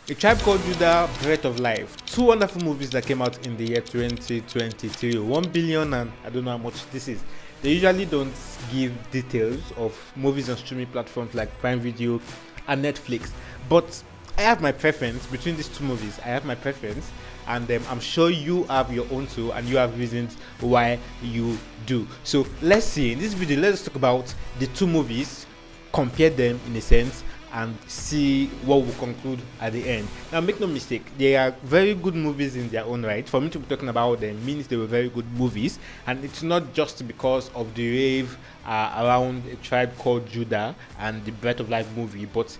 A Tribe Called Judah, Breath of Life. Two wonderful movies that came out in the year 2023. 1 billion and I don't know how much this is. They usually don't give details of movies on streaming platforms like Prime Video and Netflix. But I have my preference between these two movies. I have my preference, and I'm sure you have your own too, and you have reasons why you do. So let's see. In this video, let's talk about the two movies, compare them in a sense, and see what we'll conclude at the end. Now, make no mistake, they are very good movies in their own right. For me to be talking about them means they were very good movies, and it's not just because of the rave around A Tribe Called Judah and the Breath of Life movie, but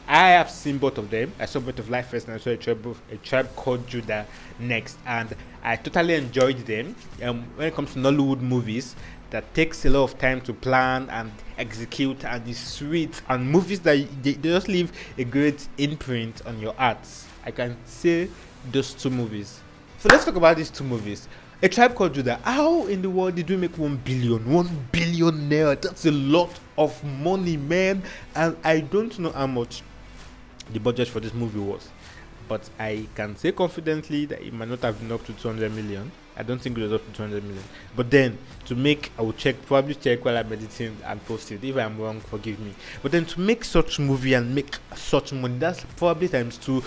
I have seen both of them. I saw Breath of Life first, and I saw a Tribe Called Judah next, and I totally enjoyed them. When it comes to Nollywood movies, that takes a lot of time to plan and execute, and is sweet, and movies that they just leave a great imprint on your hearts. I can say those two movies. So let's talk about these two movies. A Tribe Called Judah. How in the world did we make 1 billion? 1 billion naira. That's a lot of money, man. And I don't know how much the budget for this movie was, but I can say confidently that it might not have been up to 200 million. I don't think it was up to 200 million. But then to make, I will probably check while I'm editing and post it. If I'm wrong, forgive me. But then to make such movie and make such money, that's probably times two.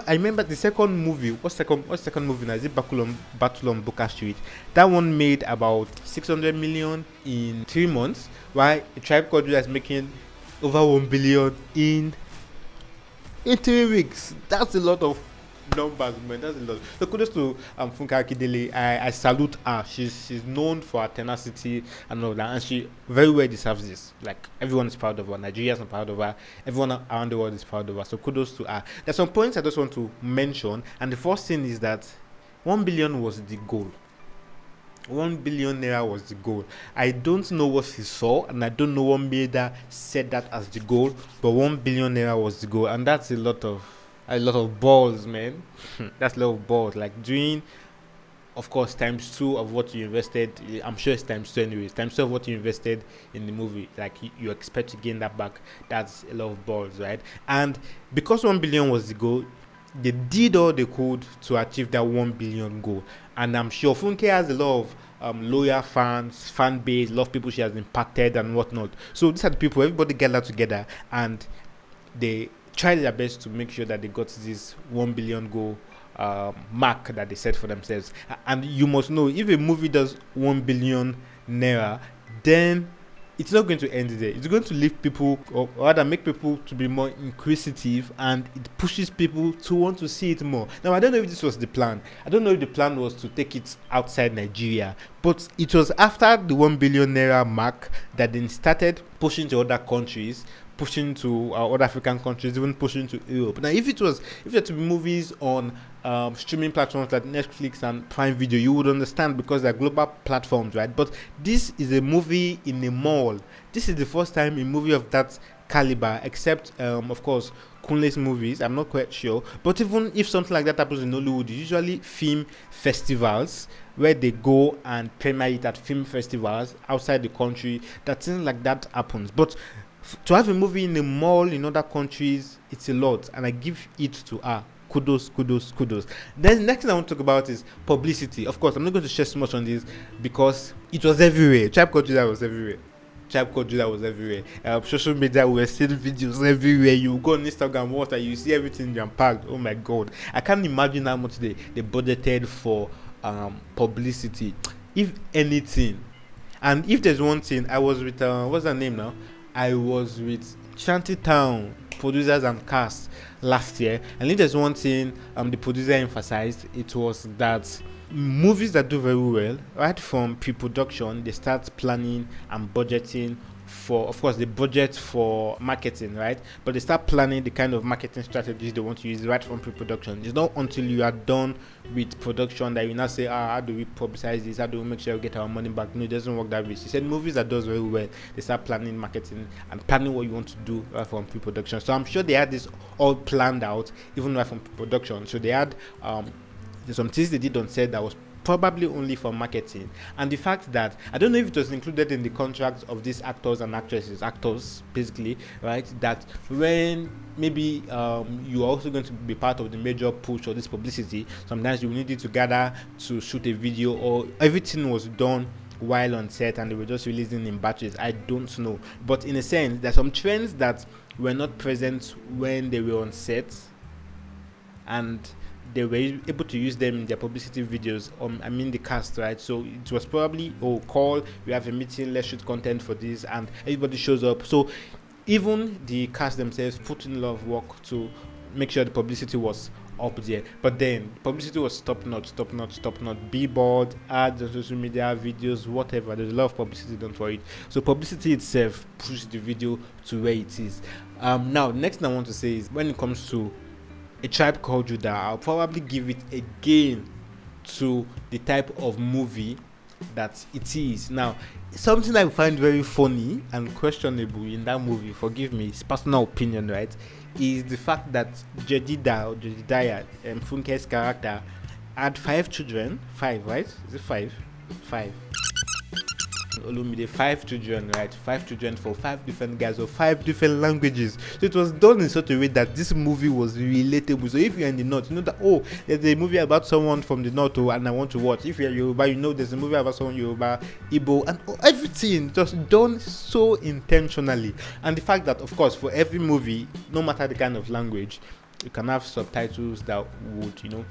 I remember the second movie. What's second movie now? Is it Battle on Booker Street? That one made about 600 million in 3 months, while A Tribe Called Judah is making over 1 billion in 3 weeks. That's a lot of numbers, man. That's a lot. So kudos to Funke Akindele. I salute her. She's known for her tenacity and all that, and she very well deserves this. Like, everyone is proud of her. Nigerians are proud of her. Everyone around the world is proud of her. So kudos to her. There's some points I just want to mention, and the first thing is that 1 billion was the goal. 1 billion naira was the goal. I don't know what he saw, and I don't know what made her said that as the goal, but 1 billion naira was the goal, and that's a lot of balls, man. That's a lot of balls. Like, doing, of course, times 2 of what you invested. I'm sure it's times 2 anyways. Times 2 of what you invested in the movie. Like, you expect to gain that back. That's a lot of balls, right? And because 1 billion was the goal, they did all they could to achieve that 1 billion goal. And I'm sure Funke has a lot of loyal fans, fan base, a lot of people she has impacted and whatnot. So these are the people, everybody gathered together, and they tried their best to make sure that they got this 1 billion goal mark that they set for themselves. And you must know, if a movie does 1 billion naira, then it's not going to end there. It's going to leave people, or rather make people to be more inquisitive, and it pushes people to want to see it more. Now, I don't know if this was the plan. I don't know if the plan was to take it outside Nigeria, but it was after the 1 billion naira mark that then started pushing to other countries, pushing to other African countries, even pushing to Europe. Now, if there to be movies on streaming platforms like Netflix and Prime Video, you would understand, because they're global platforms, right? But this is a movie in a mall. This is the first time a movie of that caliber, except of course Kunle's movies. I'm not quite sure, but even if something like that happens in Nollywood, usually film festivals where they go and premiere it at film festivals outside the country, that things like that happens. But to have a movie in a mall in other countries, it's a lot, and I give it to her. Kudos. Then the next thing I want to talk about is Publicity. Of course, I'm not going to share so much on this because it was everywhere. Tribe Called Judah was everywhere. Social media, we were seeing videos everywhere. You go on Instagram, you see everything jam-packed. Oh my God. I can't imagine how much they budgeted for Publicity, if anything. And if there's one thing, I was with, what's her name now? I was with Shantytown producers and cast last year, and if there's one thing the producer emphasized, it was that movies that do very well, right from pre-production, they start planning and budgeting for, of course, the budget for marketing, right? But they start planning the kind of marketing strategies they want to use right from pre-production. It's not until you are done with production that you now say, how do we publicize this? How do we make sure we get our money back? No, it doesn't work that way. She said movies that does very well, they start planning marketing and planning what you want to do right from pre-production. So I'm sure they had this all planned out, even right from pre-production. So they had there's some things they did on set that was probably only for marketing. And the fact that I don't know if it was included in the contracts of these actors and actors basically, right, that when maybe you are also going to be part of the major push or this publicity, sometimes you needed to gather to shoot a video, or everything was done while on set and they were just releasing in batches. I don't know, but in a sense there's some trends that were not present when they were on set, and they were able to use them in their publicity videos. The cast, right? So it was probably, call, we have a meeting, let's shoot content for this, and everybody shows up. So even the cast themselves put in a lot of work to make sure the publicity was up there. But then publicity was top notch, billboard, ads on social media, videos, whatever. There's a lot of publicity done for it. So publicity itself pushed the video to where it is. Now, next thing I want to say is, when it comes to A Tribe Called Judah, I'll probably give it again to the type of movie that it is. Now, something I find very funny and questionable in that movie, forgive me, it's personal opinion, right, is the fact that Jedidiah, Funke's character, had 5 children. 5, right? Is it 5? 5. Olumide, 5 children, right? 5 children for 5 different guys of 5 different languages. So it was done in such a way that this movie was relatable. So if you're in the north, you know that there's a movie about someone from the north and I want to watch. If you're Yoruba, you know there's a movie about someone Yoruba, Igbo, and everything just done so intentionally. And the fact that, of course, for every movie, no matter the kind of language, you can have subtitles that would,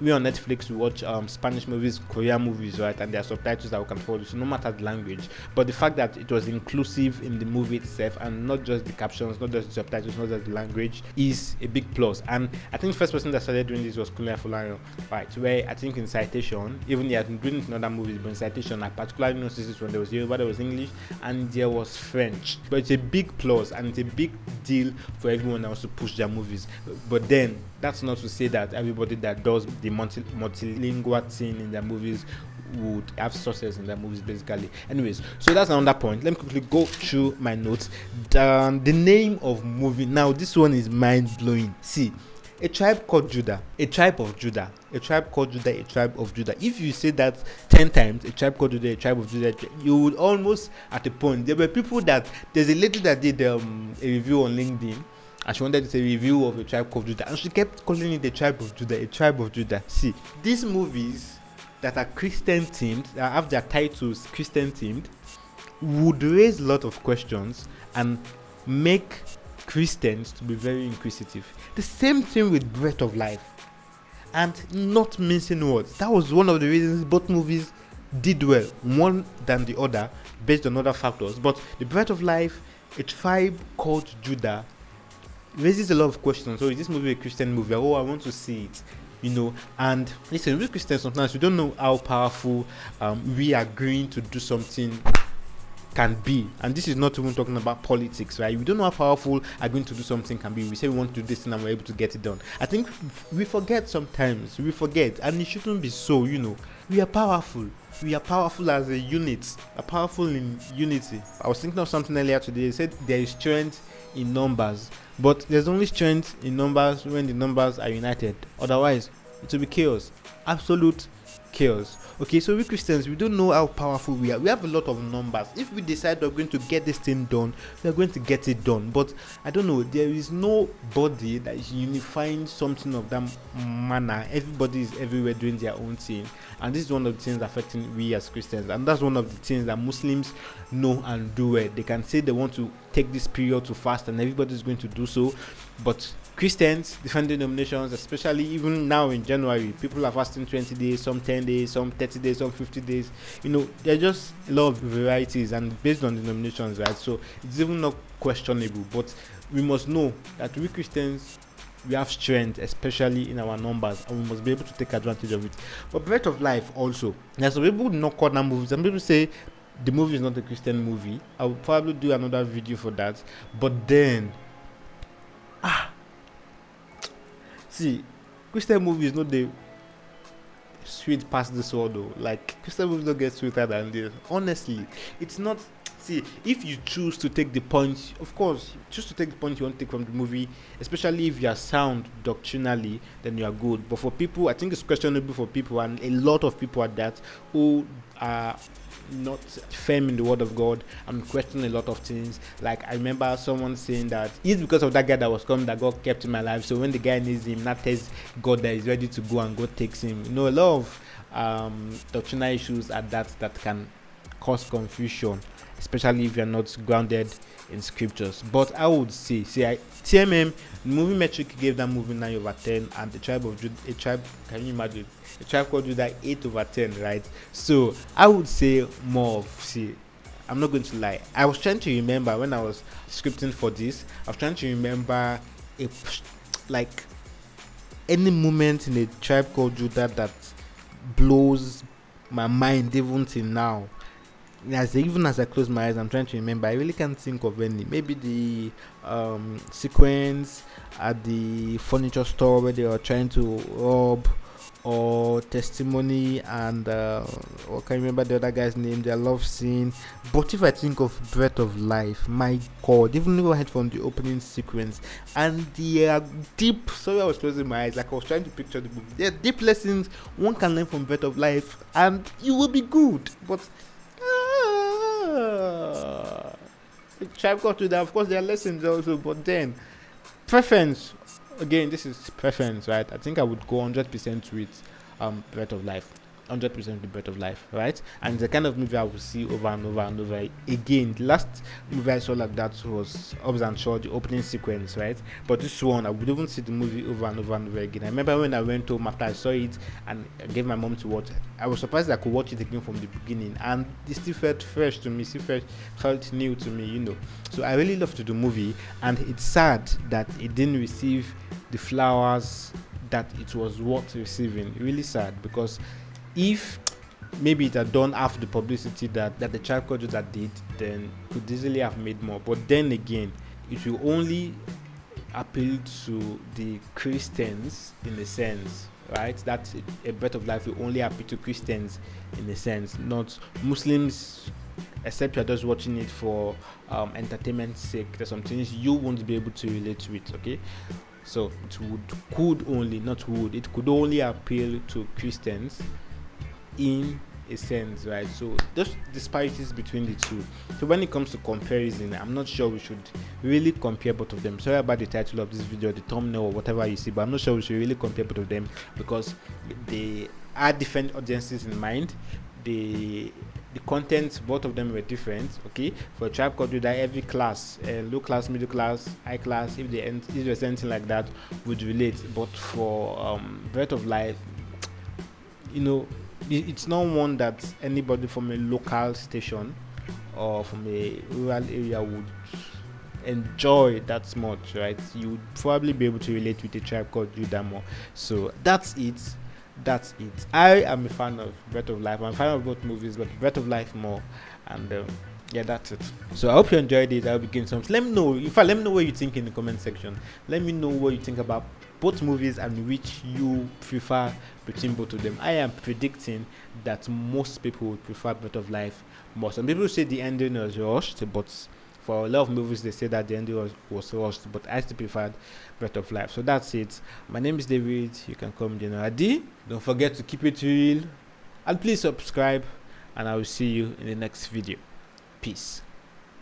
we on Netflix, we watch Spanish movies, Korean movies, right? And there are subtitles that we can follow, so no matter the language. But the fact that it was inclusive in the movie itself, and not just the captions, not just the subtitles, not just the language, is a big plus. And I think the first person that started doing this was Kunle Afolayan, right? Where I think in Citation, even he had been doing it in other movies, but in Citation, I particularly noticed this when there was Yoruba, there was English, and there was French. But it's a big plus, and it's a big deal for everyone that wants to push their movies. But then, that's not to say that everybody that does the multilingual thing in their movies would have success in their movies, basically. Anyways, so that's another point. Let me quickly go through my notes. The name of movie. Now, this one is mind-blowing. See, A Tribe Called Judah, A Tribe of Judah, A Tribe Called Judah, A Tribe of Judah. If you say that 10 times, A Tribe Called Judah, A Tribe of Judah, you would almost at a point. There were people there's a lady that did a review on LinkedIn, and she wanted to say a review of A Tribe Called Judah, and she kept calling it A Tribe of Judah, A Tribe of Judah. See, these movies that are Christian themed, that have their titles Christian themed, would raise a lot of questions and make Christians to be very inquisitive. The same thing with Breath of Life, and not mincing words. That was one of the reasons both movies did well, one than the other, based on other factors. But the Breath of Life, A Tribe Called Judah, raises a lot of questions. So is this movie a Christian movie? I want to see it, and listen, with Christians sometimes we don't know how powerful we agreeing to do something can be. And this is not even talking about politics, right? We don't know how powerful agreeing to do something can be. We say we want to do this and we're able to get it done. I think we forget sometimes, and it shouldn't be so. We are powerful. We are powerful as a unit, are powerful in unity. I was thinking of something earlier today. They said there is strength in numbers, but there's only strength in numbers when the numbers are united. Otherwise, it will be chaos, absolute chaos. Okay, so we Christians, we don't know how powerful we are. We have a lot of numbers. If we decide we're going to get this thing done, we're going to get it done. But I don't know, there is nobody that is unifying something of that manner. Everybody is everywhere doing their own thing, and this is one of the things affecting we as Christians. And that's one of the things that Muslims know and do well. They can say they want to take this period to fast, and everybody is going to do so, but Christians, different denominations, especially even now in January, people are fasting 20 days, some 10 days, some 30 days, some 50 days. There are just a lot of varieties and based on denominations, right? So it's even not questionable, but we must know that we Christians, we have strength, especially in our numbers, and we must be able to take advantage of it. But Breath of Life also, there's some people who not call that movies, and people say the movie is not a Christian movie. I will probably do another video for that. But then, see, Christian movies not the sweet past this world though. Like, Christian movies don't get sweeter than this. Honestly, it's not. see, if you choose to take the point, of course, choose to take the point you want to take from the movie, especially if you are sound doctrinally, then you are good. But for people, I think it's questionable for people, and a lot of people at that, who are not firm in the word of God and questioning a lot of things. Like, I remember someone saying that it's because of that guy that was coming that God kept in my life. So when the guy needs him, that tells God that he's ready to go, and God takes him. You know, a lot of doctrinal issues at that can cause confusion, especially if you're not grounded in scriptures. But I would say, TMM movie metric gave that movie 9/10, and the tribe of Judah, can you imagine? A tribe called Judah 8/10, right? So I would say more of, I'm not going to lie. I was trying to remember when I was scripting for this. I was trying to remember like any moment in a tribe called Judah that blows my mind even till now. Even as I close my eyes, I'm trying to remember. I really can't think of any. Maybe the sequence at the furniture store where they are trying to rob, or testimony, and I can't remember the other guy's name, their love scene. But if I think of Breath of Life, my God, even if I head from the opening sequence, and the deep, sorry I was closing my eyes, like I was trying to picture the movie. There are deep lessons one can learn from Breath of Life, and you will be good. But the tribe got to that. Of course, there are lessons also, but then preference. Again, this is preference, right? I think I would go 100% with Breath of Life. 100% with Breath of Life, right? And the kind of movie I will see over and over and over again. The last movie I saw like that was Hobbs and Shaw, the opening sequence, right? But this one, I would even see the movie over and over and over again. I remember when I went home after I saw it and I gave my mom to watch, I was surprised that I could watch it again from the beginning, and it still felt fresh to me, felt new to me, you know. So I really loved the movie, and it's sad that it didn't receive the flowers that it was worth receiving. Really sad, because if maybe it had done half the publicity that the child culture that did, then could easily have made more. But then again, it will only appeal to the Christians in a sense, right? That a Breath of Life will only appeal to Christians in a sense, not Muslims. Except you're just watching it for entertainment's sake. There's some things you won't be able to relate to it, okay? So it could only appeal to Christians in a sense, right? So there's disparities between the two. So when it comes to comparison, I'm not sure we should really compare both of them. Sorry about the title of this video, the thumbnail, or whatever you see, but I'm not sure we should really compare both of them, because they are different audiences in mind. The content, both of them were different, okay? For a tribe called Judah, every class, low class, middle class, high class, if there's anything like that, would relate. But for Breath of Life, you know, it's not one that anybody from a local station or from a rural area would enjoy that much, right? You would probably be able to relate with a tribe called Judah more. So that's it. I am a fan of Breath of Life. I'm a fan of both movies, but Breath of Life more. And yeah, that's it. So I hope you enjoyed it. I'll be getting some. Let me know. In fact, let me know what you think in the comment section. Let me know what you think about both movies and which you prefer between both of them. I am predicting that most people would prefer Breath of Life more. Some people say the ending was rushed, but for a lot of movies they say that the ending was rushed, but I still preferred Breath of Life. So that's it. My name is David. You can call me General D. Don't forget to keep it real, and please subscribe, and I will see you in the next video. Peace.